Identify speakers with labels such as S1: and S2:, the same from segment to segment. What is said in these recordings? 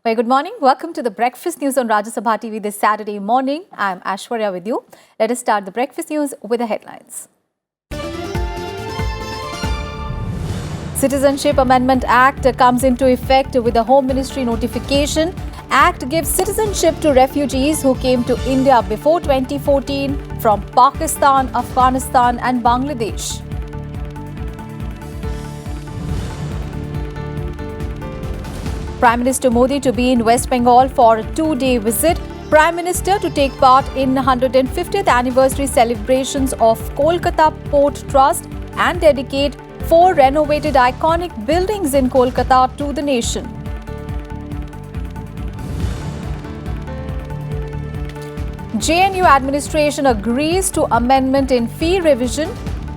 S1: Very good morning. Welcome to the Breakfast News on Rajya Sabha TV this Saturday morning. I am Ashwarya with you. Let us start the Breakfast News with the headlines. Citizenship Amendment Act comes into effect with the Home Ministry notification. Act gives citizenship to refugees who came to India before 2014 from Pakistan, Afghanistan and Bangladesh. Prime Minister Modi to be in West Bengal for a 2-day visit. Prime Minister to take part in 150th anniversary celebrations of Kolkata Port Trust and dedicate 4 renovated iconic buildings in Kolkata to the nation. JNU administration agrees to amendment in fee revision.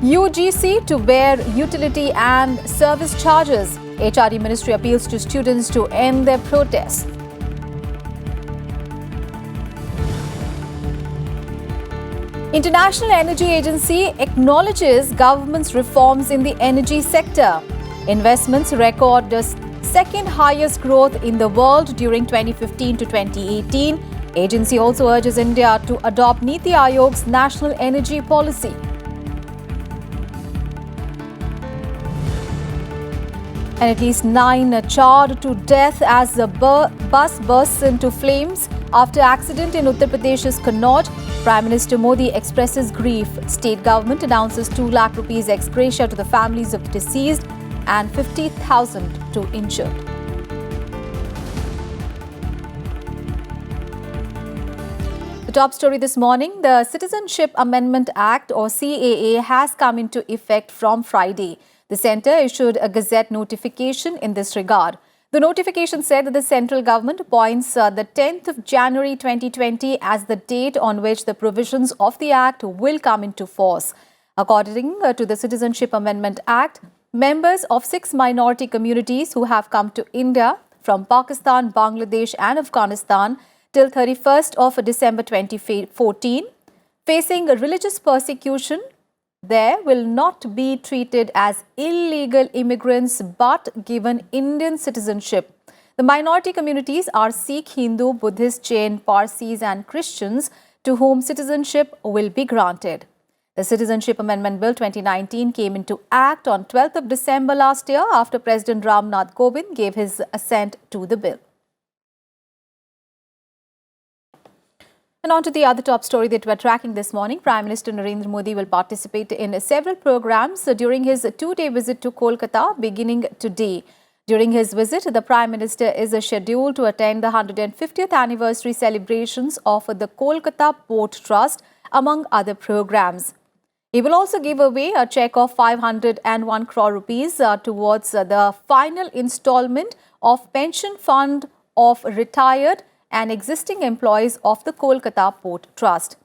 S1: UGC to bear utility and service charges. HRD Ministry appeals to students to end their protests. International Energy Agency acknowledges government's reforms in the energy sector. Investments record the second highest growth in the world during 2015 to 2018. Agency also urges India to adopt Niti Aayog's national energy policy. And at least 9 charred to death as the bus bursts into flames after accident in Uttar Pradesh's Kannauj. Prime Minister Modi expresses grief. State government announces 2 lakh rupees ex gratia to the families of the deceased and 50,000 to injured. The top story this morning, the Citizenship Amendment Act or CAA has come into effect from Friday. The centre issued a Gazette notification in this regard. The notification said that the central government appoints the 10th of January 2020 as the date on which the provisions of the Act will come into force. According to the Citizenship Amendment Act, members of 6 minority communities who have come to India from Pakistan, Bangladesh and Afghanistan till 31st of December 2014, facing religious persecution, there will not be treated as illegal immigrants but given Indian citizenship. The minority communities are Sikh, Hindu, Buddhist, Jain, Parsis and Christians to whom citizenship will be granted. The Citizenship Amendment Bill 2019 came into act on 12th of December last year after President Ram Nath Kovind gave his assent to the bill. And on to the other top story that we're tracking this morning. Prime Minister Narendra Modi will participate in several programs during his 2-day visit to Kolkata beginning today. During his visit, the Prime Minister is scheduled to attend the 150th anniversary celebrations of the Kolkata Port Trust, among other programs. He will also give away a cheque of 501 crore rupees towards the final installment of pension fund of retired and existing employees of the Kolkata Port Trust.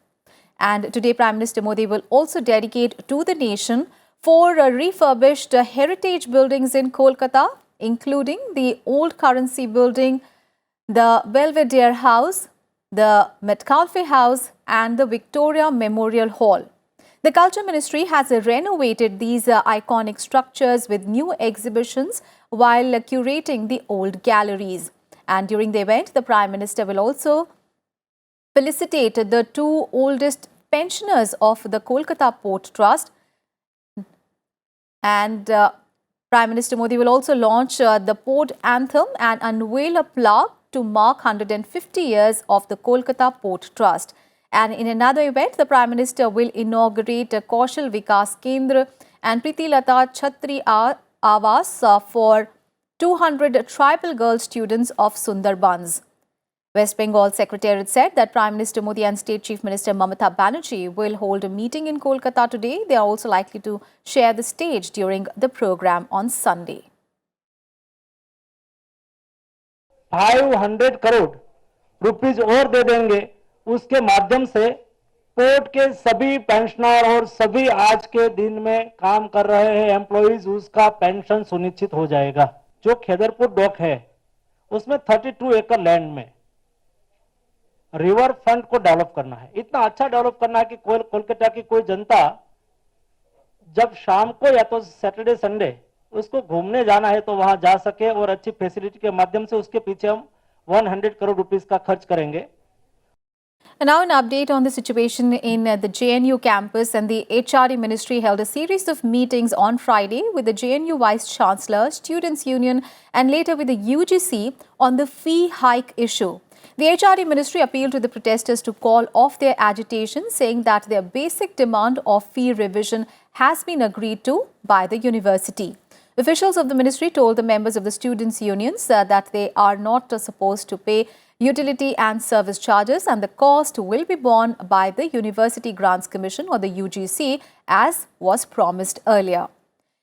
S1: And today, Prime Minister Modi will also dedicate to the nation 4 refurbished heritage buildings in Kolkata, including the Old Currency Building, the Belvedere House, the Metcalfe House and the Victoria Memorial Hall. The Culture Ministry has renovated these iconic structures with new exhibitions while curating the old galleries. And during the event, the Prime Minister will also felicitate the 2 oldest pensioners of the Kolkata Port Trust. And Prime Minister Modi will also launch the Port Anthem and unveil a plaque to mark 150 years of the Kolkata Port Trust. And in another event, the Prime Minister will inaugurate a Kaushal Vikas Kendra and Priti Lata Chhatri Awas for 200 tribal girl students of Sundarbans. West Bengal Secretariat said that Prime Minister Modi and State Chief Minister Mamata Banerjee will hold a meeting in Kolkata today. They are also likely to share the stage during the program on Sunday.
S2: 500 crore rupees और दे देंगे, उसके माध्यम से port के सभी pensioner और सभी आज के दिन में काम कर रहे हैं एम्प्लॉइज, उसका पेंशन सुनिश्चित हो जाएगा। जो खेदरपुर डॉक है उसमें 32 एकड़ लैंड में रिवर फ्रंट को डेवलप करना है, इतना अच्छा डेवलप करना है कि कोलकाता की कोई जनता जब शाम को या तो सैटरडे संडे उसको घूमने जाना है तो वहां जा सके और अच्छी फैसिलिटी के माध्यम से उसके पीछे हम 100 करोड़ रुपीस का खर्च करेंगे।
S1: And now an update on the situation in the JNU campus, and the HRD ministry held a series of meetings on Friday with the JNU Vice Chancellor, Students' Union and later with the UGC on the fee hike issue. The HRD ministry appealed to the protesters to call off their agitation, saying that their basic demand of fee revision has been agreed to by the university. Officials of the ministry told the members of the students' unions that they are not supposed to pay utility and service charges, and the cost will be borne by the University Grants Commission or the UGC as was promised earlier.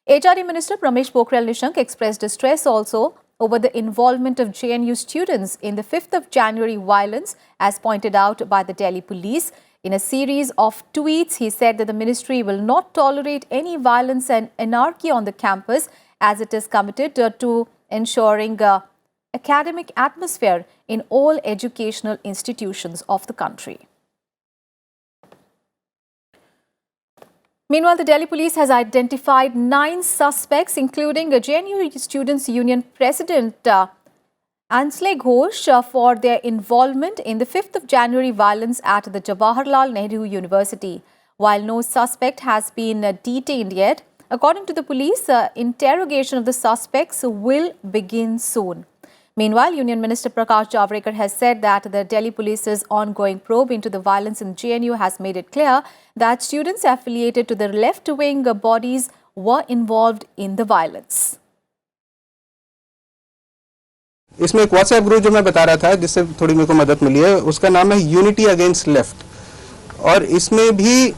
S1: HRD Minister Ramesh Pokhriyal Nishank expressed distress also over the involvement of JNU students in the 5th of January violence, as pointed out by the Delhi police. In a series of tweets, he said that the ministry will not tolerate any violence and anarchy on the campus, as it is committed to ensuring academic atmosphere in all educational institutions of the country. Meanwhile, the Delhi police has identified 9 suspects, including a JNU Students' Union President Ansley Ghosh, for their involvement in the 5th of January violence at the Jawaharlal Nehru University. While no suspect has been detained yet, according to the police, interrogation of the suspects will begin soon. Meanwhile, Union Minister Prakash Javadekar has said that the Delhi police's ongoing probe into the violence in JNU has made it clear that students affiliated to the left-wing bodies were involved in the violence.
S3: इसमें एक WhatsApp group जो मैं बता रहा था जिससे थोड़ी मेरे को मदद मिली है, उसका नाम है यूनिटी अगेंस्ट लेफ्ट, और इसमें भी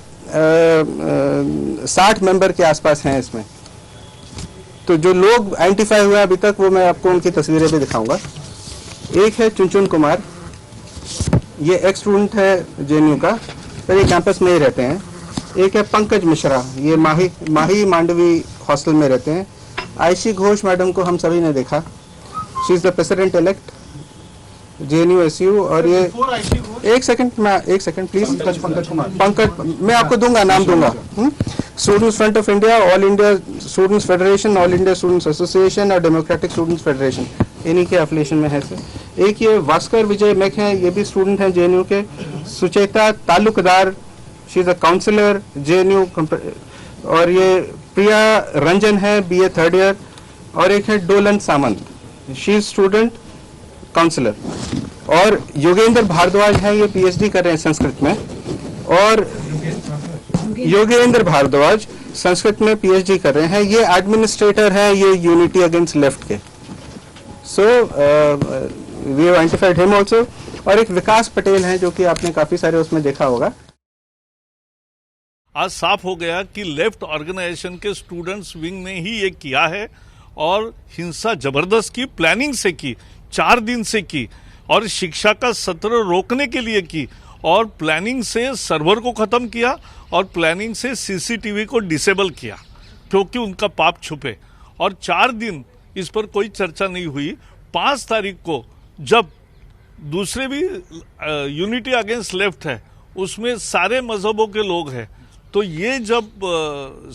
S3: 60 मेंबर के आसपास हैं इसमें। तो जो लोग आइडेंटिफाई हुए अभी तक, वो मैं आपको उनकी तस्वीरें भी दिखाऊंगा। एक है चुनचुन कुमार, ये एक्स स्टूडेंट है जेएनयू का, पर ये कैंपस में ही रहते हैं। एक है पंकज मिश्रा, ये माही मांडवी हॉस्टल में रहते हैं। आयशी घोष मैडम को हम सभी ने देखा, she is the president elect JNU SU. और ये एक सेकंड प्लीज, पंकज मैं आपको दूंगा, नाम दूंगा। Students front of India, all India students federation, all India students association और डेमोक्रेटिक स्टूडेंट्स फेडरेशन, इन्हीं के एफिलिएशन में है सर। एक ये भास्कर विजय मेक हैं, ये भी स्टूडेंट हैं जेएनयू के। Sucheta Talukdar, she is a counsellor JNU. और ये प्रिया रंजन है, बीए 3rd ईयर। और एक है Dolan Samant, she is student counsellor. और योगेंद्र भारद्वाज है, ये पीएचडी कर रहे हैं संस्कृत में। और योगेंद्र भारद्वाज संस्कृत में पीएचडी कर रहे हैं, ये एडमिनिस्ट्रेटर है ये यूनिटी अगेंस्ट लेफ्ट के। So we have identified him also. और एक विकास पटेल है जो कि आपने काफी सारे उसमें देखा होगा।
S4: आज साफ हो गया कि लेफ्ट ऑर्गेनाइजेशन के स्टूडेंट्स विंग ने ही ये किया है और हिंसा जबरदस्त की, प्लानिंग से की, 4 दिन से की, और शिक्षा का सत्र रोकने के लिए की, और प्लानिंग से सर्वर को खत्म किया, और प्लानिंग से सीसीटीवी को डिसेबल किया क्योंकि उनका पाप छुपे। और 4 दिन इस पर कोई चर्चा नहीं हुई। 5 तारीख को जब दूसरे भी यूनिटी अगेंस्ट लेफ्ट है, उसमें सारे मजहबों के लोग हैं, तो ये जब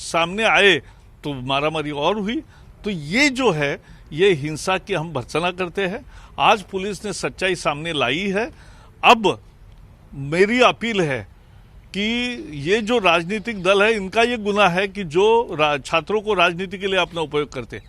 S4: सामने आए तो मारामारी और हुई। तो ये जो है, ये हिंसा की हम भर्त्सना करते हैं। आज पुलिस ने सच्चाई सामने लाई है। अब मेरी अपील है कि ये जो राजनीतिक दल है, इनका ये गुनाह है कि जो छात्रों को राजनीति के लिए अपना उपयोग करते हैं।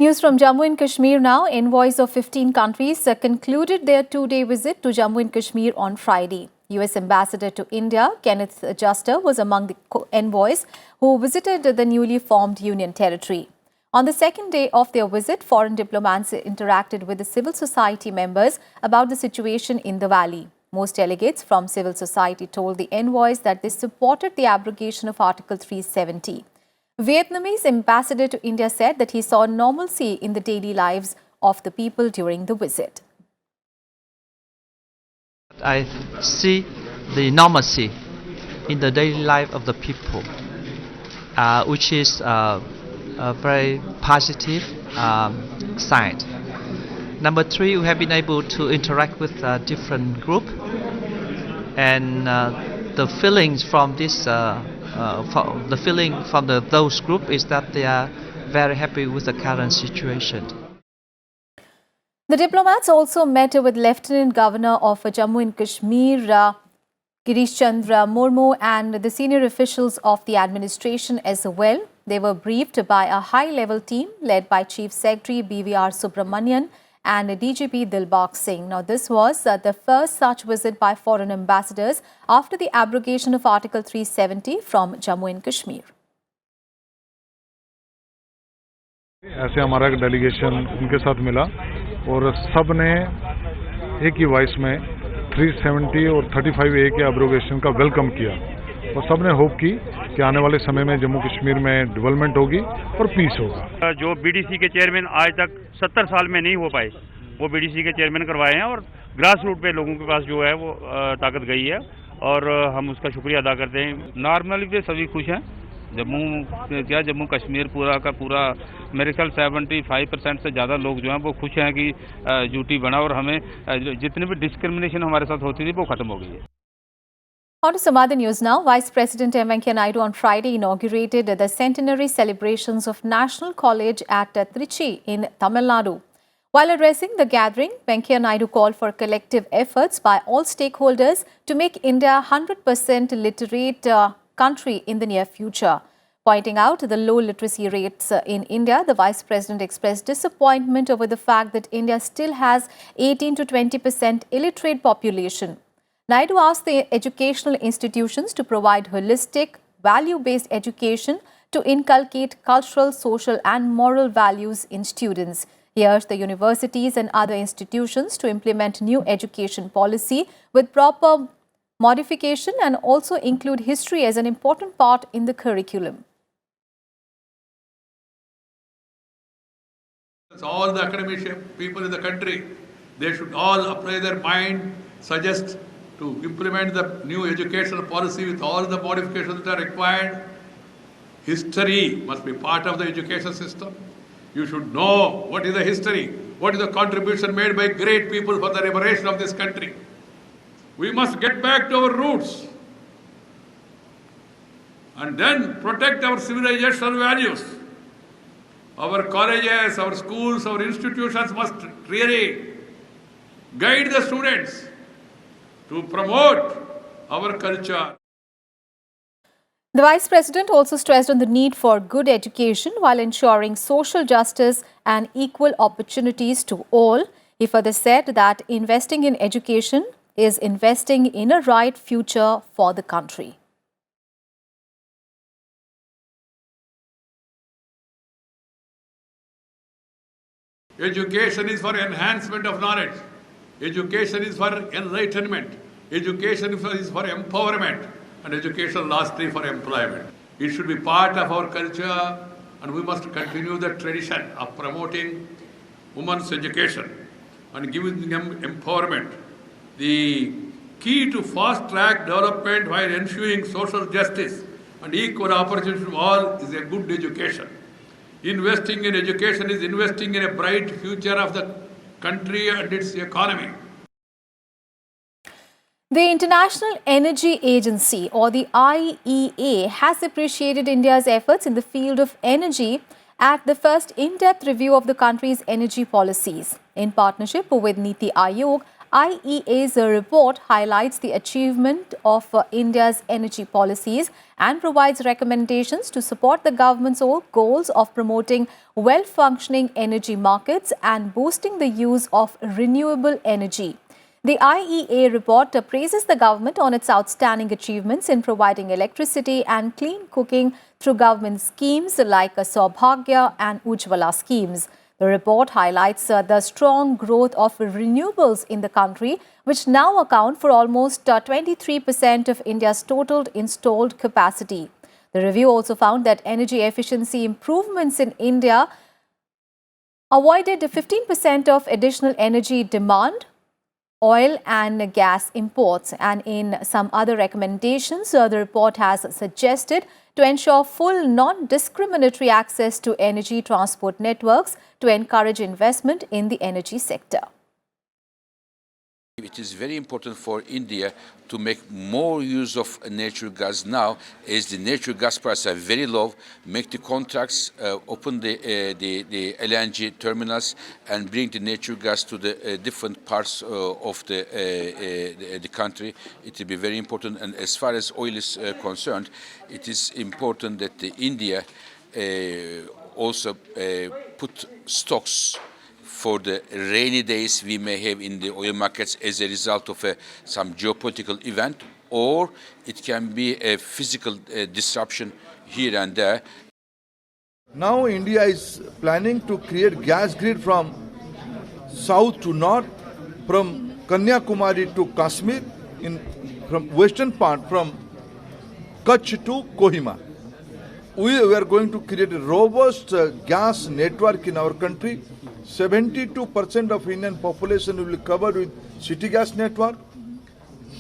S1: News from Jammu and Kashmir now. Envoys of 15 countries concluded their 2-day visit to Jammu and Kashmir on Friday. US Ambassador to India, Kenneth Juster, was among the envoys who visited the newly formed Union Territory. On the second day of their visit, foreign diplomats interacted with the civil society members about the situation in the valley. Most delegates from civil society told the envoys that they supported the abrogation of Article 370. Vietnamese ambassador to India said that he saw normalcy in the daily lives of the people during the visit.
S5: I see the normalcy in the daily life of the people, which is a very positive sign. Number 3, we have been able to interact with different group, and the feelings from this, those group is that they are very happy with the current situation.
S1: The diplomats also met with Lieutenant Governor of Jammu and Kashmir, Girish Chandra Murmu, and the senior officials of the administration as well. They were briefed by a high-level team led by Chief Secretary BVR Subramanian and DGP Dilbagh Singh. Now, this was the first such visit by foreign ambassadors after the abrogation of Article 370 from Jammu and Kashmir.
S6: ऐसे हमारा एक delegation उनके साथ मिला और सब ने एक ही वॉइस में 370 और 35A के एब्रोगेशन का वेलकम किया और सब ने होप की कि आने वाले समय में जम्मू कश्मीर में डेवलपमेंट होगी और पीस होगा।
S7: जो बीडीसी के चेयरमैन आज तक 70 साल में नहीं हो पाए, वो बीडीसी के चेयरमैन करवाए हैं और ग्रास रूट पे लोगों के पास जो है वो ताकत गई है और हम उसका शुक्रिया अदा करते हैं। नॉर्मली तो सभी खुश हैं। जम्मू कश्मीर पूरा का पूरा मेरे ख्याल 75% से ज़्यादा लोग जो हैं वो खुश हैं कि यूटी बना और हमें जितनी भी डिस्क्रिमिनेशन हमारे साथ होती थी वो खत्म हो गई है।
S1: On to some other news now. Vice President M. Venkaiah Naidu on Friday inaugurated the centenary celebrations of National College at Trichy in Tamil Nadu. While addressing the gathering, Venkaiah Naidu called for collective efforts by all stakeholders to make India a 100% literate country in the near future. Pointing out the low literacy rates in India, the Vice President expressed disappointment over the fact that India still has 18 to 20% illiterate population. Naidu asked the educational institutions to provide holistic, value-based education to inculcate cultural, social and moral values in students. He urged the universities and other institutions to implement new education policy with proper modification and also include history as an important part in the curriculum.
S8: All the academic people in the country, they should all apply their mind, suggest to implement the new educational policy with all the modifications that are required. History must be part of the education system. You should know what is the history, what is the contribution made by great people for the liberation of this country. We must get back to our roots and then protect our civilizational values. Our colleges, our schools, our institutions must really guide the students to promote our culture.
S1: The Vice President also stressed on the need for good education while ensuring social justice and equal opportunities to all. He further said that investing in education is investing in a right future for the country.
S8: Education is for enhancement of knowledge. Education is for enlightenment. Education is for empowerment. And education lastly for employment. It should be part of our culture and we must continue the tradition of promoting women's education and giving them empowerment. The key to fast-track development while ensuring social justice and equal opportunity to all is a good education. Investing in education is investing in a bright future of the country and its economy.
S1: The International Energy Agency, or the IEA, has appreciated India's efforts in the field of energy at the first in-depth review of the country's energy policies. In partnership with Niti Aayog, IEA's report highlights the achievement of India's energy policies and provides recommendations to support the government's goals of promoting well-functioning energy markets and boosting the use of renewable energy. The IEA report praises the government on its outstanding achievements in providing electricity and clean cooking through government schemes like Saubhagya and Ujjwala schemes. The report highlights the strong growth of renewables in the country, which now account for almost 23% of India's total installed capacity. The review also found that energy efficiency improvements in India avoided 15% of additional energy demand, oil and gas imports, and in some other recommendations, the report has suggested to ensure full non-discriminatory access to energy transport networks to encourage investment in the energy sector.
S9: It is very important for India to make more use of natural gas now, as the natural gas prices are very low. Make the contracts, open the LNG terminals, and bring the natural gas to the different parts of the country. It will be very important. And as far as oil is concerned, it is important that India also put stocks for the rainy days we may have in the oil markets as a result of some geopolitical event, or it can be a physical disruption here and there.
S10: Now India is planning to create gas grid from south to north, from Kanyakumari to Kashmir, from western part, from Kutch to Kohima. We are going to create a robust gas network in our country. 72% of Indian population will be covered with city gas network.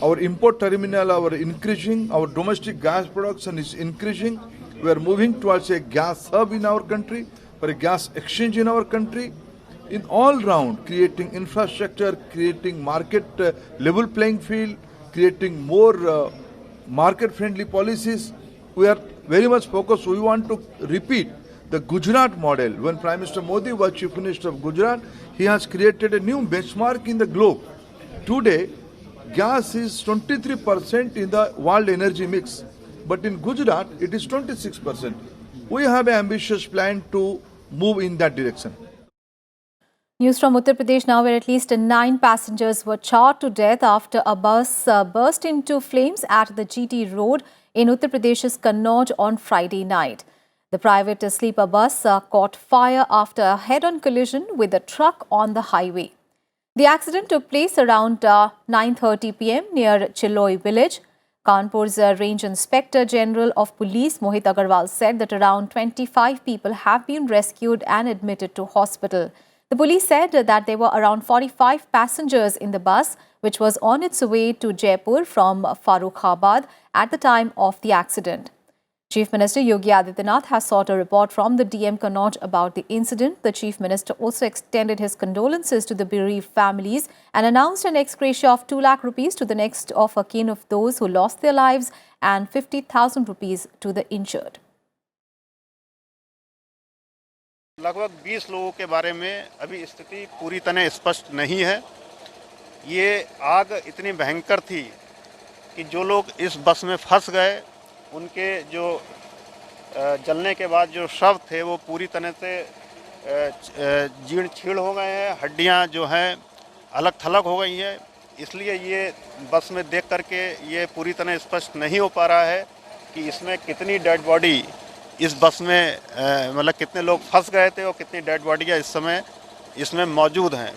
S10: Our import terminal are increasing. Our domestic gas production is increasing. We are moving towards a gas hub in our country, for a gas exchange in our country. In all round, creating infrastructure, creating market level playing field, creating more market-friendly policies. We are very much focused. We want to repeat the Gujarat model. When Prime Minister Modi was Chief Minister of Gujarat, he has created a new benchmark in the globe. Today, gas is 23% in the world energy mix, but in Gujarat, it is 26%. We have an ambitious plan to move in that direction.
S1: News from Uttar Pradesh now, where at least 9 passengers were charred to death after a bus burst into flames at the GT road in Uttar Pradesh's Kannauj on Friday night. The private sleeper bus caught fire after a head-on collision with a truck on the highway. The accident took place around 9:30 p.m. near Chiloi village. Kanpur's Range Inspector General of Police Mohit Agarwal said that around 25 people have been rescued and admitted to hospital. The police said that there were around 45 passengers in the bus, which was on its way to Jaipur from Farrukhabad at the time of the accident. Chief Minister Yogi Adityanath has sought a report from the DM Kannauj about the incident. The Chief Minister also extended his condolences to the bereaved families and announced an ex gratia of 2 lakh rupees to the next of kin of those who lost their lives and 50,000 rupees to the injured.
S11: लगभग 20 लोगों के बारे में अभी स्थिति पूरी तरह स्पष्ट नहीं है। ये आग इतनी भयंकर थी कि जो लोग इस बस में फंस गए, उनके जो जलने के बाद जो शव थे वो पूरी तरह से जीर्ण छीण हो गए हैं, हड्डियां जो हैं अलग थलग हो गई हैं। इसलिए ये बस में देख करके ये पूरी तरह स्पष्ट नहीं हो पा रहा है कि इसमें कितनी डेड बॉडी इस बस में मतलब कितने लोग फंस गए थे और कितनी डेड बॉडियां इस समय इसमें मौजूद हैं।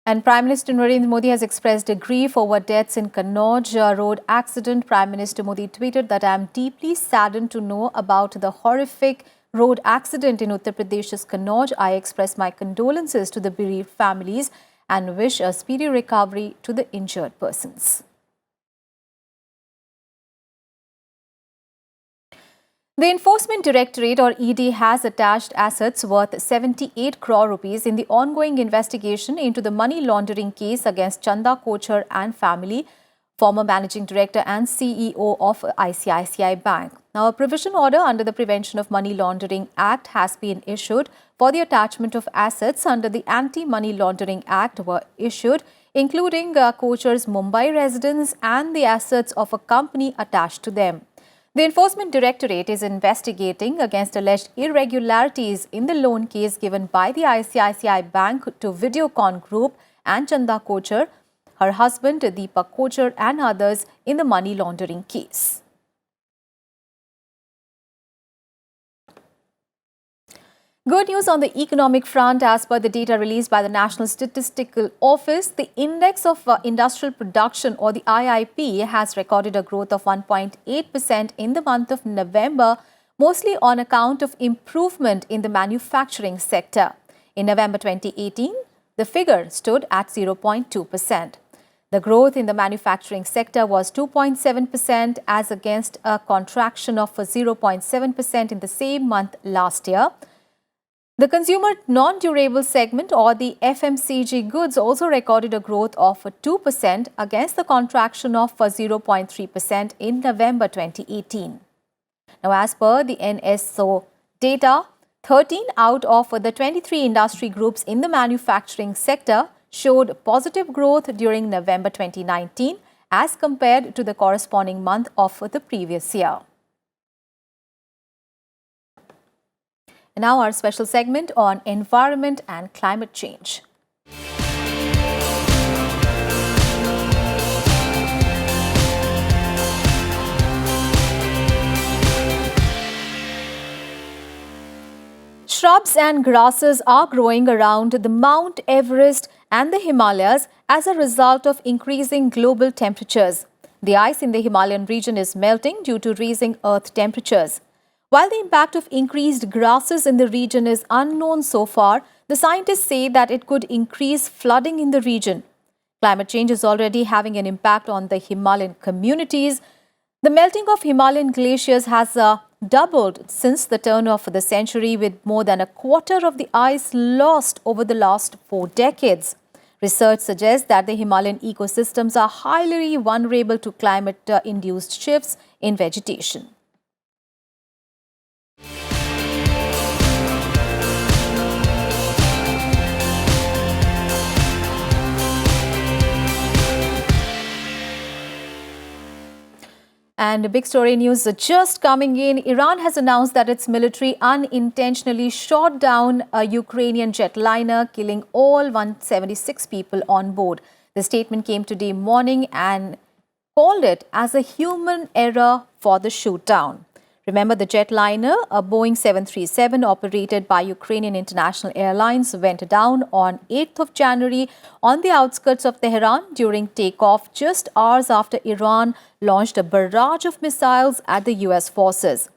S1: And Prime Minister Narendra Modi has expressed grief over deaths in Kannauj road accident. Prime Minister Modi tweeted that I am deeply saddened to know about the horrific road accident in Uttar Pradesh's Kannauj. I express my condolences to the bereaved families and wish a speedy recovery to the injured persons. The Enforcement Directorate or ED has attached assets worth 78 crore rupees in the ongoing investigation into the money laundering case against Chanda Kochhar and family, former Managing Director and CEO of ICICI Bank. Now, a provision order under the Prevention of Money Laundering Act has been issued for the attachment of assets under the Anti-Money Laundering Act were issued, including Kochhar's Mumbai residence and the assets of a company attached to them. The Enforcement Directorate is investigating against alleged irregularities in the loan case given by the ICICI Bank to Videocon Group and Chanda Kochhar, her husband Deepak Kochhar and others in the money laundering case. Good news on the economic front. As per the data released by the National Statistical Office, the Index of Industrial Production or the IIP has recorded a growth of 1.8% in the month of November, mostly on account of improvement in the manufacturing sector. In November 2018, the figure stood at 0.2%. The growth in the manufacturing sector was 2.7% as against a contraction of 0.7% in the same month last year. The consumer non-durable segment, or the FMCG goods, also recorded a growth of 2% against the contraction of 0.3% in November 2018. Now, as per the NSO data, 13 out of the 23 industry groups in the manufacturing sector showed positive growth during November 2019 as compared to the corresponding month of the previous year. Now our special segment on environment and climate change. Shrubs and grasses are growing around the Mount Everest and the Himalayas as a result of increasing global temperatures. The ice in the Himalayan region is melting due to rising earth temperatures. While the impact of increased grasses in the region is unknown so far, the scientists say that it could increase flooding in the region. Climate change is already having an impact on the Himalayan communities. The melting of Himalayan glaciers has doubled since the turn of the century, with more than a quarter of the ice lost over the last 4 decades. Research suggests that the Himalayan ecosystems are highly vulnerable to climate-induced shifts in vegetation. And big story news just coming in. Iran has announced that its military unintentionally shot down a Ukrainian jetliner, killing all 176 people on board. The statement came today morning and called it as a human error for the shoot-down. Remember, the jetliner, a Boeing 737 operated by Ukrainian International Airlines, went down on 8th of January on the outskirts of Tehran during takeoff, just hours after Iran launched a barrage of missiles at the US forces.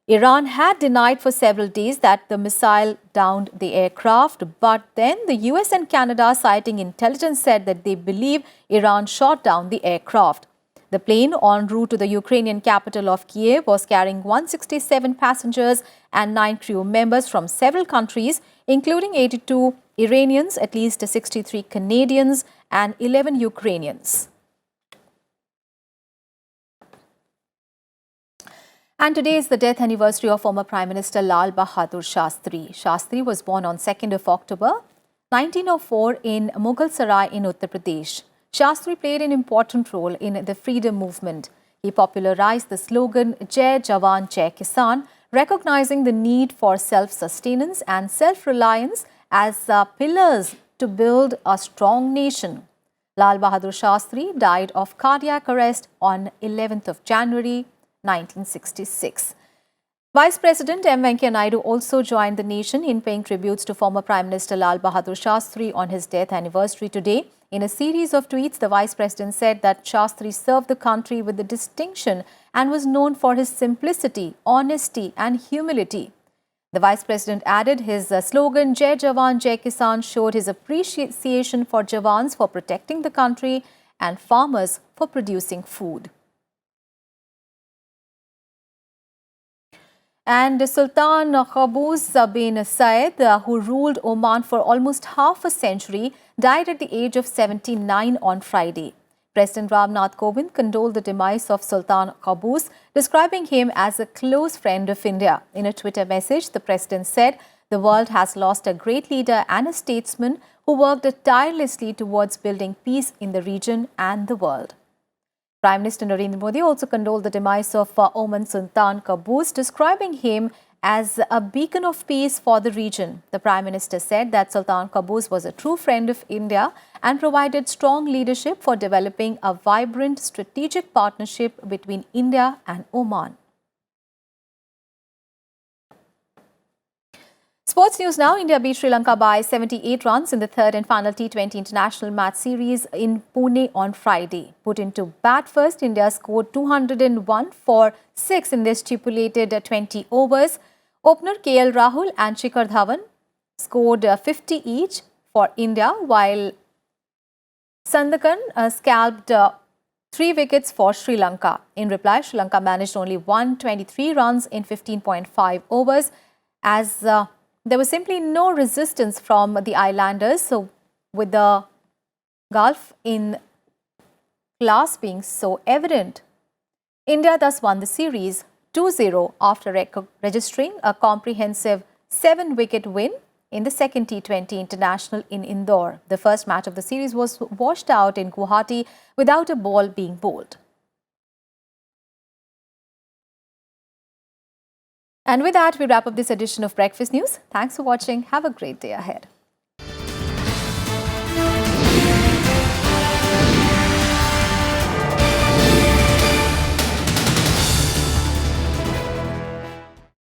S1: Iran had denied for several days that the missile downed the aircraft, but then the US and Canada, citing intelligence, said that they believe Iran shot down the aircraft. The plane, en route to the Ukrainian capital of Kiev, was carrying 167 passengers and 9 crew members from several countries, including 82 Iranians, at least 63 Canadians, and 11 Ukrainians. And today is the death anniversary of former Prime Minister Lal Bahadur Shastri. Shastri was born on 2nd of October 1904 in Mughal Sarai in Uttar Pradesh. Shastri played an important role in the freedom movement. He popularized the slogan Jai Jawan Jai Kisan, recognizing the need for self-sustenance and self-reliance as pillars to build a strong nation. Lal Bahadur Shastri died of cardiac arrest on 11th of January 1966. Vice President M. Venkaiah Naidu also joined the nation in paying tributes to former Prime Minister Lal Bahadur Shastri on his death anniversary today. In a series of tweets, the Vice President said that Shastri served the country with distinction and was known for his simplicity, honesty and humility. The Vice President added his slogan, Jai Jawan Jai Kisan, showed his appreciation for Jawans for protecting the country and farmers for producing food. And Sultan Qaboos bin Said, who ruled Oman for almost half a century, died at the age of 79 on Friday. President Ramnath Kovind condoled the demise of Sultan Qaboos, describing him as a close friend of India. In a Twitter message, the president said, "The world has lost a great leader and a statesman who worked tirelessly towards building peace in the region and the world." Prime Minister Narendra Modi also condoled the demise of Oman Sultan Qaboos, describing him as a beacon of peace for the region. The Prime Minister said that Sultan Qaboos was a true friend of India and provided strong leadership for developing a vibrant strategic partnership between India and Oman. Sports news now. India beat Sri Lanka by 78 runs in the third and final T20 international match series in Pune on Friday. Put into bat first, India scored 201 for 6 in their stipulated 20 overs. Opener KL Rahul and Shikhar Dhawan scored 50 each for India, while Sandakan scalped 3 wickets for Sri Lanka. In reply, Sri Lanka managed only 123 runs in 15.5 overs as there was simply no resistance from the islanders, so with the gulf in class being so evident. India thus won the series 2-0 after registering a comprehensive 7-wicket win in the second T20 International in Indore. The first match of the series was washed out in Guwahati without a ball being bowled. And with that, we wrap up this edition of Breakfast News. Thanks for watching. Have a great day ahead.